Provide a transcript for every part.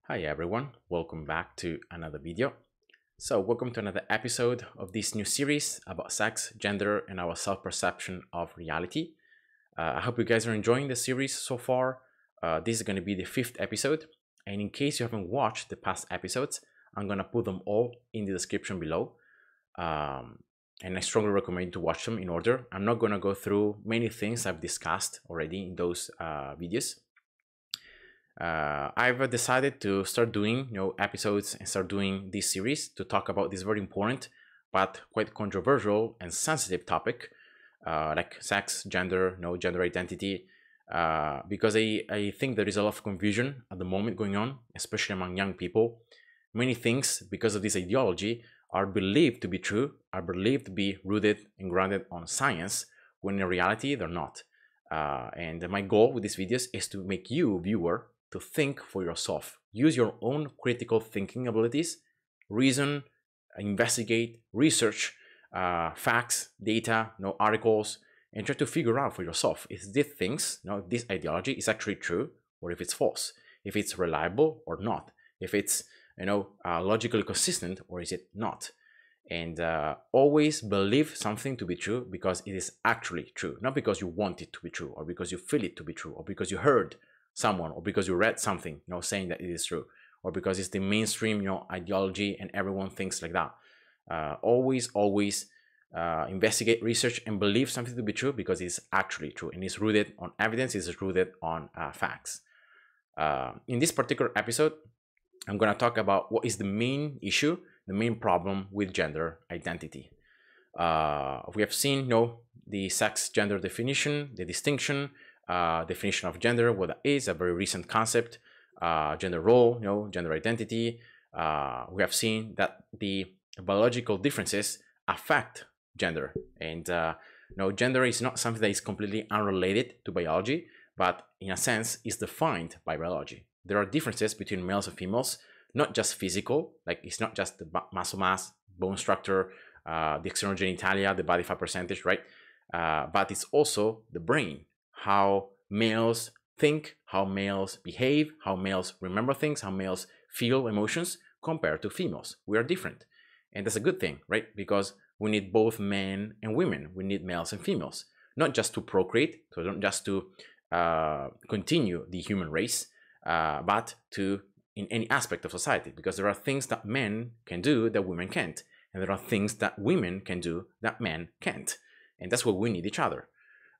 Hi everyone, welcome back to another video. So welcome to another episode of this new series about sex, gender, and our self-perception of reality. I hope you guys are enjoying the series so far. This is going to be the 5th episode, and in case you haven't watched the past episodes, I'm going to put them all in the description below. And I strongly recommend to watch them in order. I'm not going to go through many things I've discussed already in those videos. I've decided to start doing episodes and start doing this series to talk about this very important but quite controversial and sensitive topic like sex, gender, gender identity, because I think there is a lot of confusion at the moment going on, especially among young people. Many things, because of this ideology, are believed to be true, are believed to be rooted and grounded on science, when in reality they're not. And my goal with these videos is to make you, viewer, to think for yourself. Use your own critical thinking abilities, reason, investigate, research facts, data, articles, and try to figure out for yourself if these things, this ideology is actually true or if it's false, if it's reliable or not, if it's logically consistent or is it not. And always believe something to be true because it is actually true, not because you want it to be true or because you feel it to be true or because you heard someone or because you read something saying that it is true or because it's the mainstream ideology and everyone thinks like that. Always investigate, research, and believe something to be true because it's actually true and it's rooted on evidence, it's rooted on facts. In this particular episode, I'm going to talk about what is the main issue, the main problem with gender identity. We have seen the sex gender definition, the distinction, definition of gender, what that is, a very recent concept, gender role, gender identity. We have seen that the biological differences affect gender, and gender is not something that is completely unrelated to biology, but in a sense is defined by biology. There are differences between males and females, not just physical, like it's not just the muscle mass, bone structure, the external genitalia, the body fat percentage, right? But it's also the brain, how males think, how males behave, how males remember things, how males feel emotions compared to females. We are different. And that's a good thing, right? Because we need both men and women. We need males and females, not just to procreate, so not just to continue the human race, but to in any aspect of society, because there are things that men can do that women can't, and there are things that women can do that men can't, and that's why we need each other.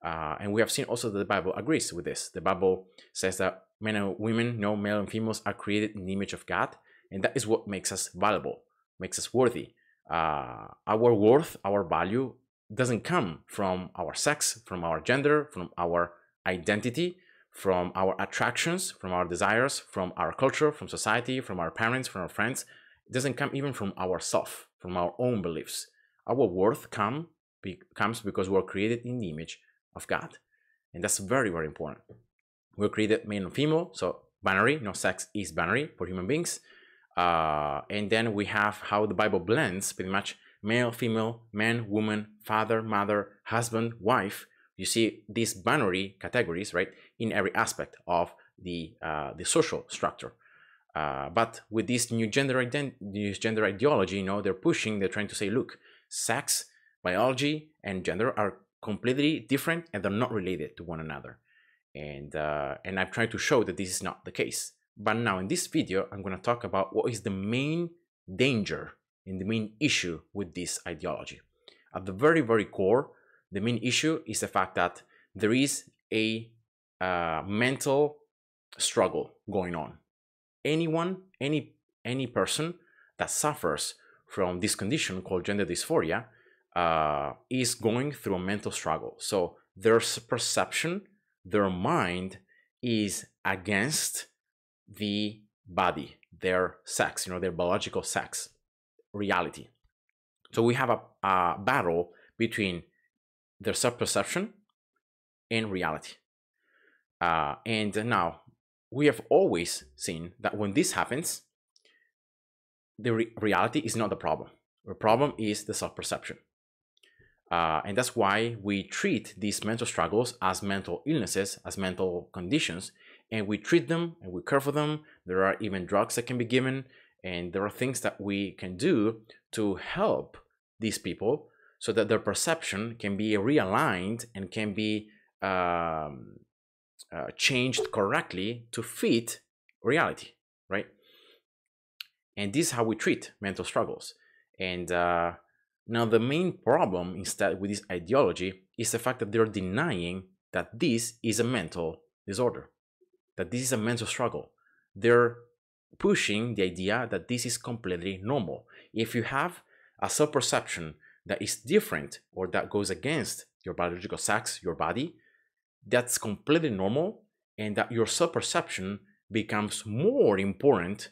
And we have seen also that the Bible agrees with this. The Bible says that men and women, male and females, are created in the image of God, and that is what makes us valuable, makes us worthy. Our worth, our value doesn't come from our sex, from our gender, from our identity, from our attractions, from our desires, from our culture, from society, from our parents, from our friends. It doesn't come even from ourself, from our own beliefs. Our worth comes because we're created in the image of God, and that's very, very important. We're created male and female, so binary. Sex is binary for human beings. And then we have how the Bible blends pretty much male, female, man, woman, father, mother, husband, wife. You see these binary categories, right, in every aspect of the social structure. But with this new gender ideology, they're trying to say, look, sex, biology, and gender are completely different and they're not related to one another. And I've tried to show that this is not the case. But now in this video, I'm going to talk about what is the main danger and the main issue with this ideology. At the very, very core, the main issue is the fact that there is a mental struggle going on. Anyone, any person that suffers from this condition called gender dysphoria is going through a mental struggle. So their perception, their mind is against the body, their sex, their biological sex, reality. So we have a battle between their self-perception and reality. And now we have always seen that when this happens, the reality is not the problem. The problem is the self-perception. And that's why we treat these mental struggles as mental illnesses, as mental conditions, and we treat them and we care for them. There are even drugs that can be given, and there are things that we can do to help these people so that their perception can be realigned and can be changed correctly to fit reality, right? And this is how we treat mental struggles. And now the main problem instead with this ideology is the fact that they're denying that this is a mental disorder, that this is a mental struggle. They're pushing the idea that this is completely normal. If you have a self-perception that is different or that goes against your biological sex, your body, that's completely normal, and that your self-perception becomes more important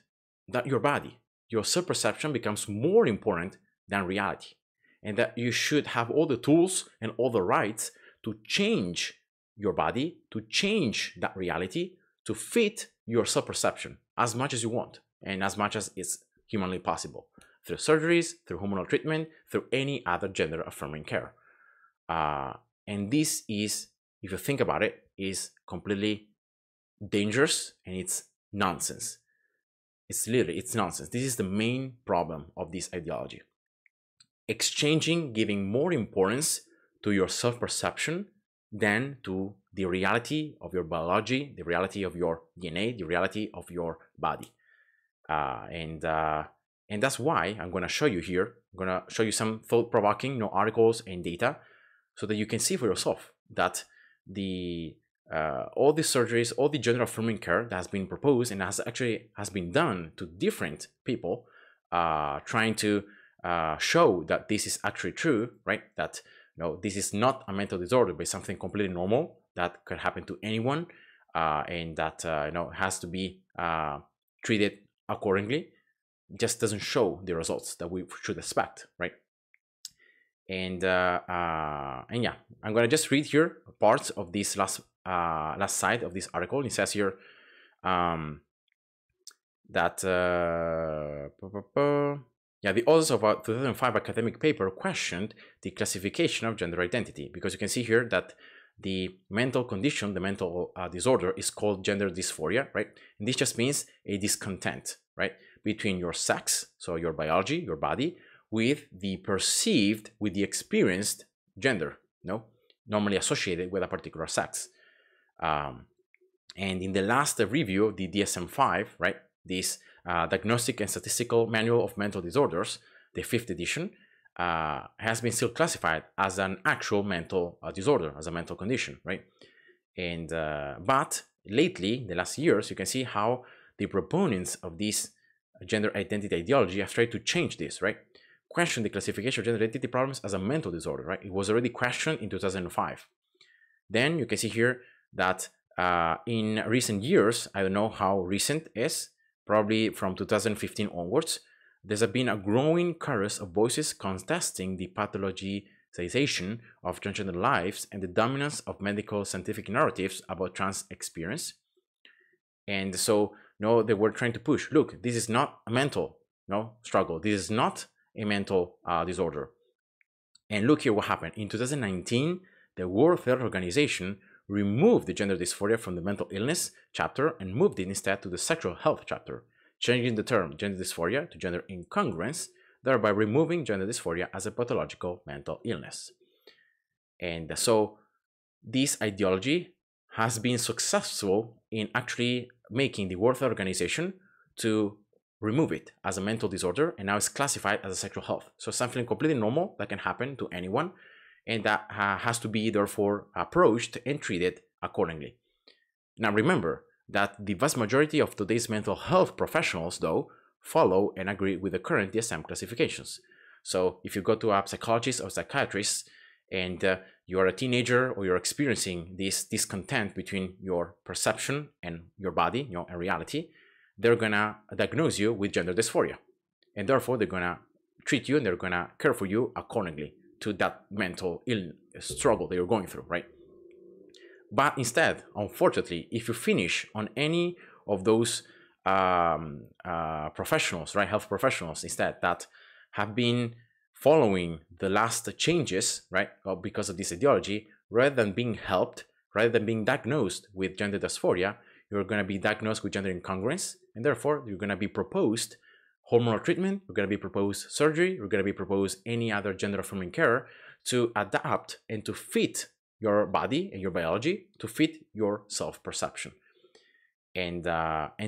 than your body. Your self-perception becomes more important than reality, and that you should have all the tools and all the rights to change your body, to change that reality, to fit your self-perception as much as you want and as much as is humanly possible, through surgeries, through hormonal treatment, through any other gender affirming care. And this is, if you think about it, is completely dangerous, and it's nonsense. It's nonsense. This is the main problem of this ideology. Giving more importance to your self-perception than to the reality of your biology, the reality of your DNA, the reality of your body. And that's why I'm going to show you here. I'm going to show you some thought-provoking articles and data so that you can see for yourself that all the surgeries, all the gender affirming care that has been proposed and has been done to different people, trying to show that this is actually true, right? That this is not a mental disorder, but something completely normal that could happen to anyone, and that has to be treated accordingly. Just doesn't show the results that we should expect, right? And yeah, I'm gonna just read here parts of this last side of this article. It says here that yeah, the authors of a 2005 academic paper questioned the classification of gender identity, because you can see here that the mental condition, the mental disorder, is called gender dysphoria, right? And this just means a discontent, right, between your sex, so your biology, your body, with the perceived, with the experienced gender, normally associated with a particular sex. And in the last review of the DSM-5, right, this Diagnostic and Statistical Manual of Mental Disorders, the 5th edition, has been still classified as an actual mental disorder, as a mental condition, right? And but lately, the last years, you can see how the proponents of this gender identity ideology have tried to change this, right? Question the classification of gender identity problems as a mental disorder, right? It was already questioned in 2005. Then you can see here that in recent years, I don't know how recent is, probably from 2015 onwards, there's been a growing chorus of voices contesting the pathologization of transgender lives and the dominance of medical scientific narratives about trans experience. And so, they were trying to push, look, this is not a mental struggle. This is not a mental disorder. And look here what happened. In 2019, the World Health Organization removed the gender dysphoria from the mental illness chapter and moved it instead to the sexual health chapter, changing the term gender dysphoria to gender incongruence, thereby removing gender dysphoria as a pathological mental illness. And so this ideology has been successful in actually making the World Health Organization to remove it as a mental disorder, and now it's classified as a sexual health. So something completely normal that can happen to anyone, and that has to be therefore approached and treated accordingly. Now remember that the vast majority of today's mental health professionals, though, follow and agree with the current DSM classifications. So if you go to a psychologist or psychiatrist and you're a teenager or you're experiencing this discontent between your perception and your body, and reality, they're gonna diagnose you with gender dysphoria, and therefore they're gonna treat you and they're gonna care for you accordingly to that mental struggle that you're going through, right? But instead, unfortunately, if you finish on any of those professionals, right, health professionals instead, that have been following the last changes, right, because of this ideology, rather than being helped, rather than being diagnosed with gender dysphoria, you're going to be diagnosed with gender incongruence, and therefore you're going to be proposed hormonal treatment, you're going to be proposed surgery, you're going to be proposed any other gender affirming care to adapt and to fit your body and your biology, to fit your self-perception. And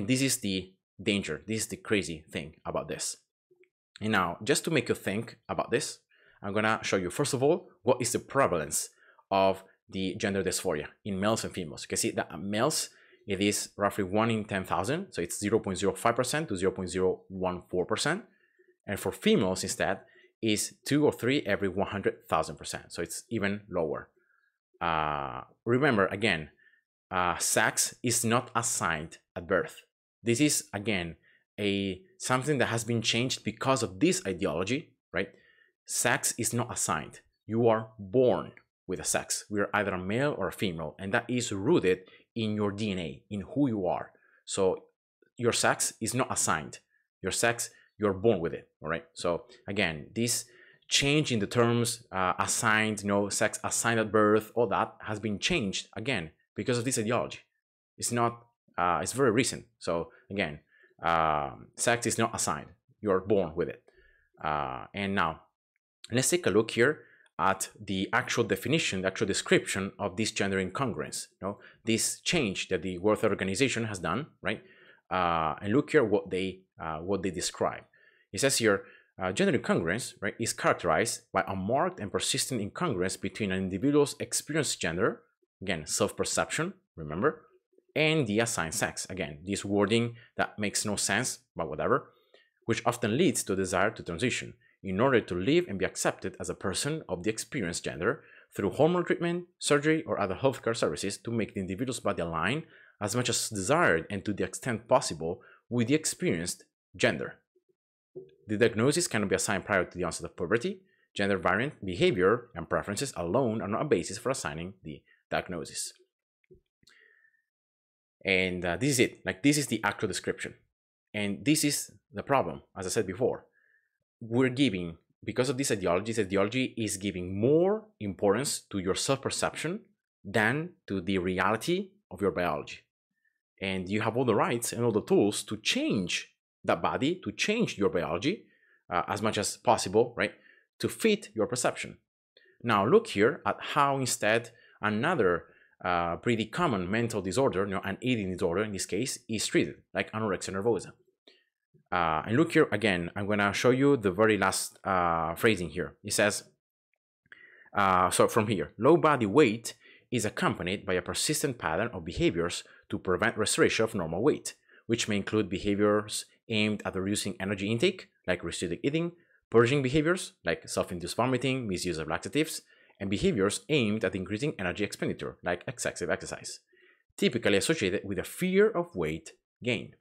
this is the danger, this is the crazy thing about this. And now, just to make you think about this, I'm gonna show you, first of all, what is the prevalence of the gender dysphoria in males and females. You can see that males, it is roughly 1 in 10,000, so it's 0.05% to 0.014%. And for females instead, is 2 or 3 every 100,000%, so it's even lower. Remember, again, sex is not assigned at birth. This is, again, something that has been changed because of this ideology, right? Sex is not assigned. You are born with a sex. We are either a male or a female, and that is rooted in your DNA, in who you are. So your sex is not assigned. Your sex, you're born with it, all right? So again, this change in the terms assigned, sex assigned at birth, all that has been changed, again, because of this ideology. It's not, it's very recent. So again, sex is not assigned. You're born with it. And now, let's take a look here at the actual definition, the actual description of this gender incongruence, this change that the World Health Organization has done, right? And look here what they describe. It says here, gender incongruence, right, is characterized by a marked and persistent incongruence between an individual's experienced gender, again, self-perception, remember, and the assigned sex. Again, this wording that makes no sense, but whatever, which often leads to a desire to transition in order to live and be accepted as a person of the experienced gender through hormone treatment, surgery, or other healthcare services to make the individual's body align as much as desired and to the extent possible with the experienced gender. The diagnosis cannot be assigned prior to the onset of puberty. Gender variant behavior and preferences alone are not a basis for assigning the diagnosis. And this is it. Like, this is the actual description. And this is the problem, as I said before. We're giving, because of this ideology is giving more importance to your self-perception than to the reality of your biology. And you have all the rights and all the tools to change that body, to change your biology as much as possible, right, to fit your perception. Now look here at how instead another pretty common mental disorder, an eating disorder in this case, is treated, like anorexia nervosa. And look here again, I'm going to show you the very last phrasing here. It says, so from here, low body weight is accompanied by a persistent pattern of behaviors to prevent restoration of normal weight, which may include behaviors aimed at reducing energy intake, like restricted eating, purging behaviors, like self-induced vomiting, misuse of laxatives, and behaviors aimed at increasing energy expenditure, like excessive exercise, typically associated with a fear of weight gain.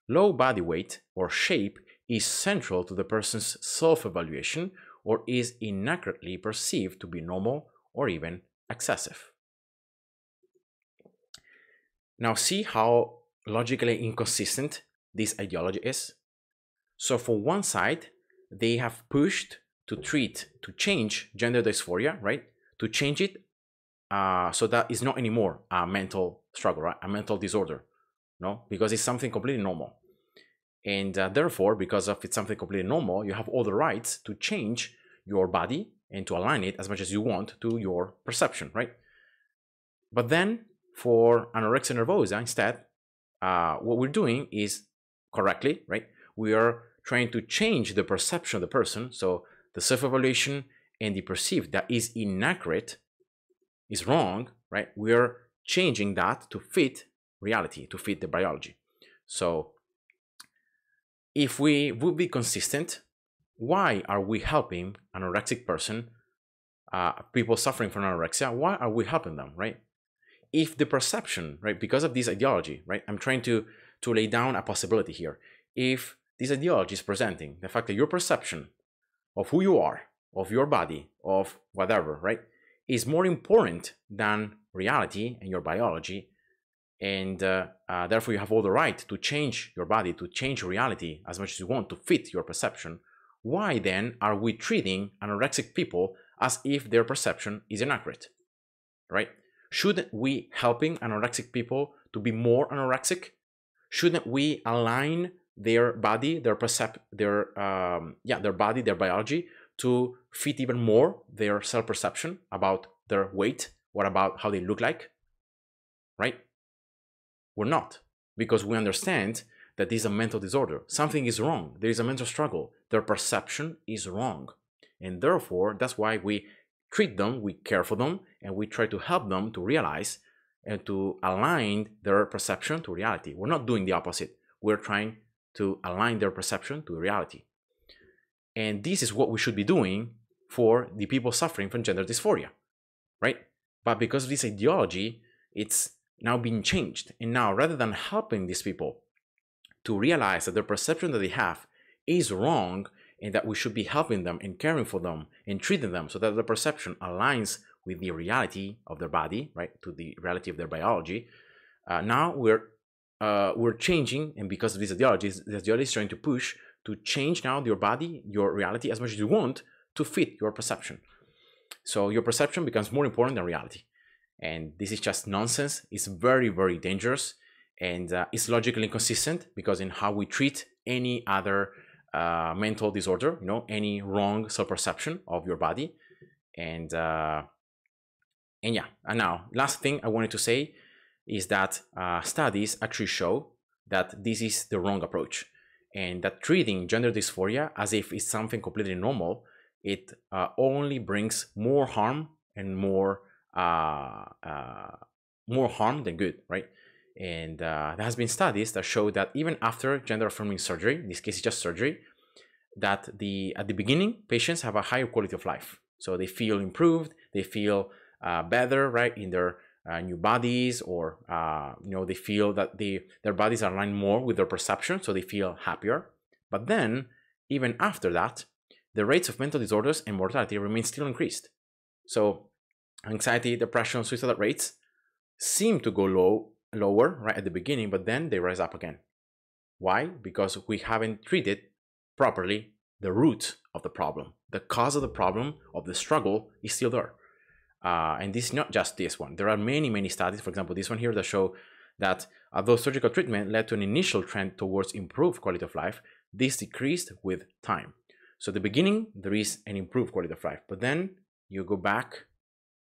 Low body weight or shape is central to the person's self-evaluation or is inaccurately perceived to be normal or even excessive. Now see how logically inconsistent this ideology is. So for one side, they have pushed to change gender dysphoria, right? To change it so that it's not anymore a mental struggle, right? A mental disorder, no? Because it's something completely normal. And therefore, because of it's something completely normal, you have all the rights to change your body and to align it as much as you want to your perception, right? But then for anorexia nervosa, instead, what we're doing is correctly, right? We are trying to change the perception of the person. So the self-evaluation and the perceived that is inaccurate, is wrong, right? We are changing that to fit reality, to fit the biology. So if we would be consistent, why are we helping an anorexic person, people suffering from anorexia, why are we helping them, right? If the perception, right, because of this ideology, right, I'm trying to lay down a possibility here. If this ideology is presenting the fact that your perception of who you are, of your body, of whatever, right, is more important than reality and your biology, and therefore you have all the right to change your body, to change reality as much as you want to fit your perception, why then are we treating anorexic people as if their perception is inaccurate, right? Shouldn't we helping anorexic people to be more anorexic? Shouldn't we align their body, their body, their biology to fit even more their self-perception about their weight or about how they look like? Right? We're not, because we understand that this is a mental disorder. Something is wrong. There is a mental struggle. Their perception is wrong. And therefore, that's why we treat them, we care for them, and we try to help them to realize and to align their perception to reality. We're not doing the opposite. We're trying to align their perception to reality. And this is what we should be doing for the people suffering from gender dysphoria, right? But because of this ideology, it's now being changed. And now, rather than helping these people to realize that their perception that they have is wrong and that we should be helping them and caring for them and treating them so that the perception aligns with the reality of their body, right, to the reality of their biology, now we're changing, and because of these ideologies, the ideology is trying to push to change now your body, your reality, as much as you want to fit your perception. So your perception becomes more important than reality. And this is just nonsense. It's very, very dangerous. And it's logically inconsistent, because in how we treat any other mental disorder, any wrong self-perception of your body. And now, last thing I wanted to say is that studies actually show that this is the wrong approach, and that treating gender dysphoria as if it's something completely normal, it only brings more harm and more harm than good, right? And there has been studies that show that even after gender-affirming surgery, in this case it's just surgery, that at the beginning patients have a higher quality of life. So they feel improved, they feel better, right, in their new bodies, or they feel that their bodies are aligned more with their perception, so they feel happier. But then, even after that, the rates of mental disorders and mortality remain still increased. So anxiety, depression, suicidal rates seem to go lower right at the beginning, but then they rise up again. Why? Because we haven't treated properly the root of the problem. The cause of the problem, of the struggle, is still there. And this is not just this one. There are many, many studies, for example, this one here, that show that although surgical treatment led to an initial trend towards improved quality of life, this decreased with time. So at the beginning, there is an improved quality of life, but then you go back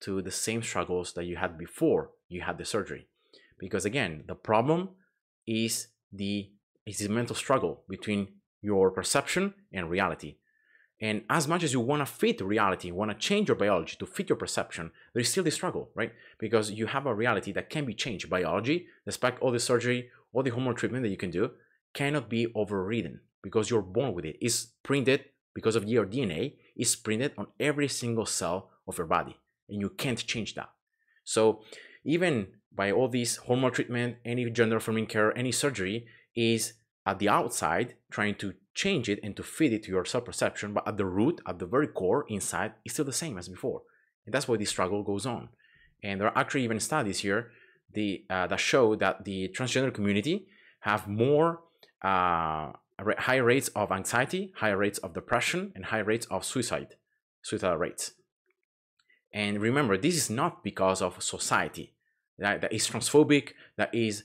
to the same struggles that you had before you had the surgery. Because again, the problem is the mental struggle between your perception and reality. And as much as you want to fit reality, want to change your biology to fit your perception, there is still this struggle, right? Because you have a reality that can be changed. Biology, despite all the surgery, all the hormone treatment that you can do, cannot be overridden because you're born with it. It's printed, because of your DNA, it's printed on every single cell of your body, and you can't change that. So even by all these hormone treatment, any gender-affirming care, any surgery is at the outside trying to change it and to fit it to your self-perception, but at the root, at the very core, inside, it's still the same as before. And that's why this struggle goes on. And there are actually even studies here that show that the transgender community have more high rates of anxiety, high rates of depression, and high rates of suicidal rates. And remember, this is not because of society that is transphobic, that is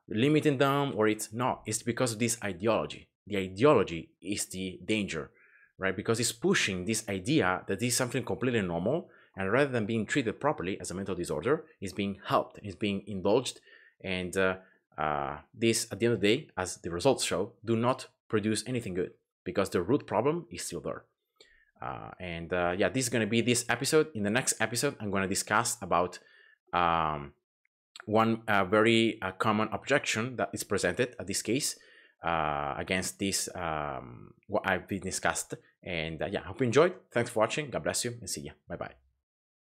limiting them, or it's not. It's because of this ideology. The ideology is the danger, right? Because it's pushing this idea that this is something completely normal, and rather than being treated properly as a mental disorder, is being helped, is being indulged, and this, at the end of the day, as the results show, do not produce anything good, because the root problem is still there. This is going to be this episode. In the next episode, I'm going to discuss about one very common objection that is presented at this case against this what I've been discussed. And I hope you enjoyed. Thanks for watching. God bless you, and see ya. Bye bye.